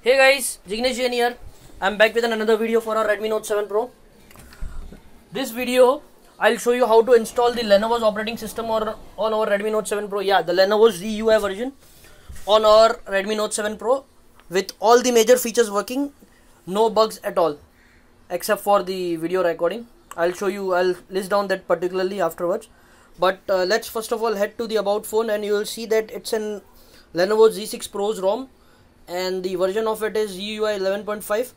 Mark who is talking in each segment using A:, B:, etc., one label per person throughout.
A: Hey guys, Jignesh Jain here. I'm back with another video for our Redmi Note 7 Pro. This video, I'll show you how to install the Lenovo's operating system on our Redmi Note 7 Pro. Yeah, the Lenovo's ZUI version on our Redmi Note 7 Pro with all the major features working, no bugs at all, except for the video recording. I'll list down that particularly afterwards. But let's first of all head to the about phone, and you will see that it's an Lenovo Z6 Pro's ROM, and the version of it is ZUI 11.5.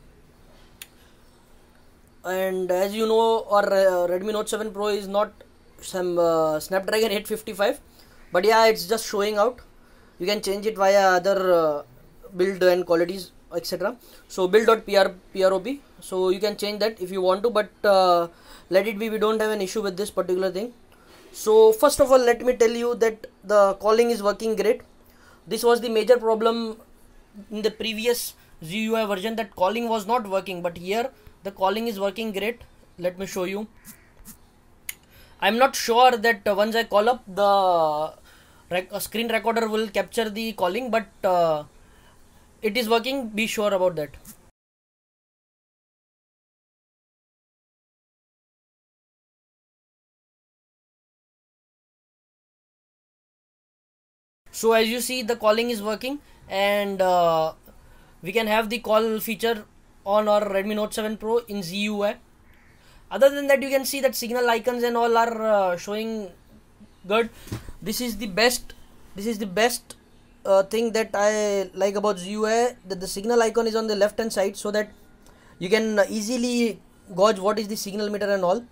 A: and as you know, our Redmi Note 7 Pro is not some Snapdragon 855, but yeah, it's just showing out. You can change it via other build and qualities, etc. So build.prop, so you can change that if you want to, but let it be. We don't have an issue with this particular thing. So first of all, let me tell you that the calling is working great. This was the major problem in the previous ZUI version, that calling was not working, but here the calling is working great. Let me show you. I'm not sure that once I call up, the screen recorder will capture the calling, but it is working. Be sure about that. So as you see, the calling is working, and we can have the call feature on our Redmi Note 7 Pro in ZUI. Other than that, you can see that signal icons and all are showing good. This is the best thing that I like about ZUI, that the signal icon is on the left hand side, so that you can easily gauge what is the signal meter and all,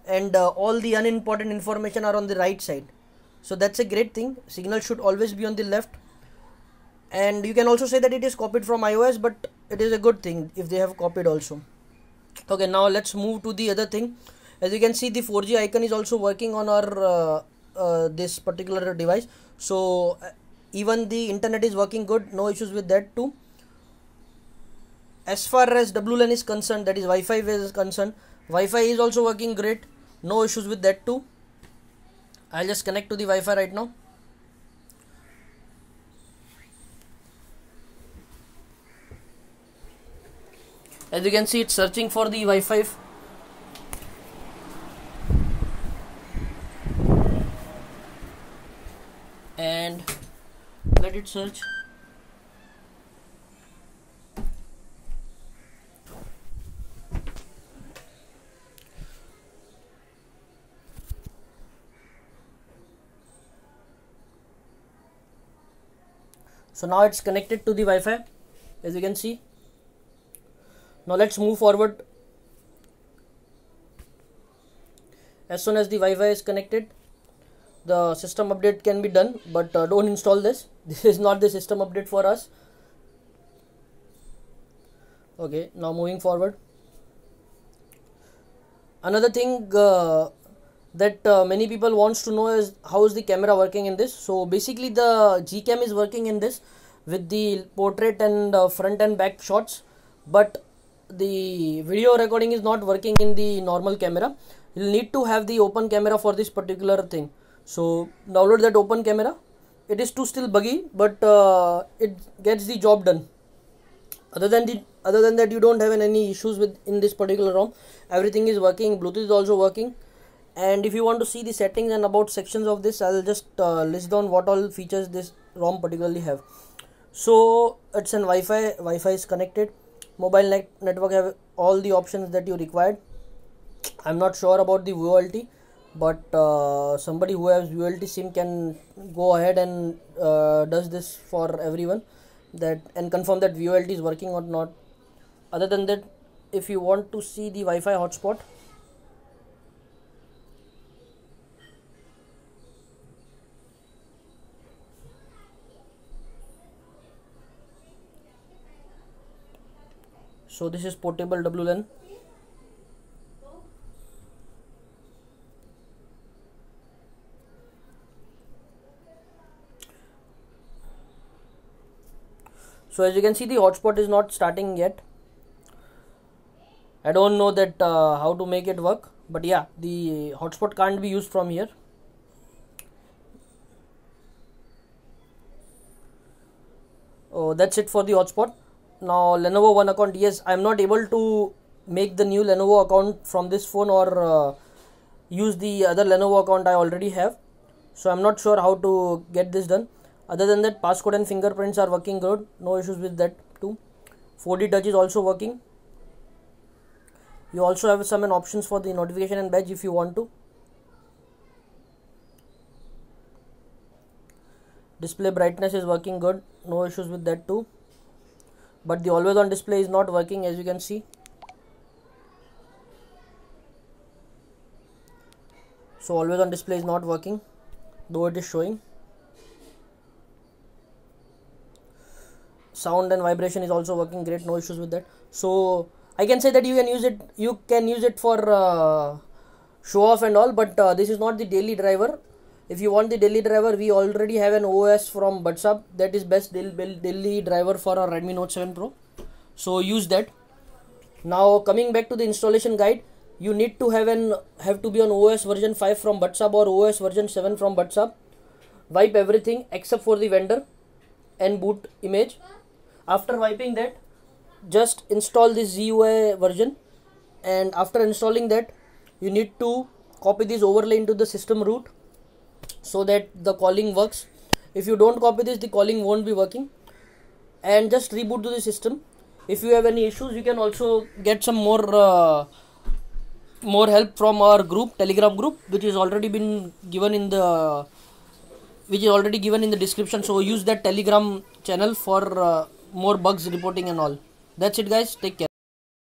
A: and all the unimportant information are on the right side. So that's a great thing. Signal should always be on the left. And you can also say that it is copied from iOS, but it is a good thing if they have copied also. Okay, now let's move to the other thing. As you can see, the 4G icon is also working on our this particular device. So even the internet is working good, no issues with that too. As far as WLAN is concerned, that is Wi-Fi is concerned, Wi-Fi is also working great, no issues with that too. I'll just connect to the Wi-Fi right now. As you can see, it's searching for the Wi-Fi. And let it search. So now it's connected to the Wi-Fi, as you can see. Now let's move forward. As soon as the Wi-Fi is connected, the system update can be done, but don't install this. This is not the system update for us. Okay, now moving forward. Another thing that many people wants to know is how is the camera working in this. So basically the Gcam is working in this with the portrait and front and back shots, but the video recording is not working in the normal camera. You'll need to have the open camera for this particular thing. So download that open camera. It is still buggy, but it gets the job done. Other than that, you don't have any issues with in this particular ROM. Everything is working. Bluetooth is also working. And if you want to see the settings and about sections of this, I'll just list down what all features this ROM particularly have. So it's an Wi-Fi. Wi-Fi is connected. Mobile network have all the options that you required. I'm not sure about the VoLTE, but somebody who has VoLTE SIM can go ahead and does this for everyone, that and confirm that VoLTE is working or not. Other than that, if you want to see the Wi-Fi hotspot, so this is portable WLAN. So as you can see, the hotspot is not starting yet. I don't know that how to make it work, but yeah, the hotspot can't be used from here. Oh, that's it for the hotspot. Now Lenovo One account, yes, I am not able to make the new Lenovo account from this phone or use the other Lenovo account I already have. So I'm not sure how to get this done. Other than that, passcode and fingerprints are working good, no issues with that too. 4D touch is also working. You also have some options for the notification and badge if you want to. Display brightness is working good, no issues with that too. But the always on display is not working, as you can see. So always on display is not working, though it is showing. Sound and vibration is also working great, no issues with that. So I can say that you can use it for show off and all, but this is not the daily driver. If you want the daily driver, we already have an OS from Buds Up that is best daily driver for our Redmi Note 7 Pro. So use that. Now coming back to the installation guide, you need to have to be on OS version 5 from Buds Up or OS version 7 from Buds Up. Wipe everything except for the vendor and boot image. After wiping that, just install this ZUI version, and after installing that, you need to copy this overlay into the system root so that the calling works. If you don't copy this, the calling won't be working. And just reboot to the system. If you have any issues, you can also get some more help from our group, Telegram group, which is already been given in the description. So use that Telegram channel for more bugs reporting and all. That's it guys, take care.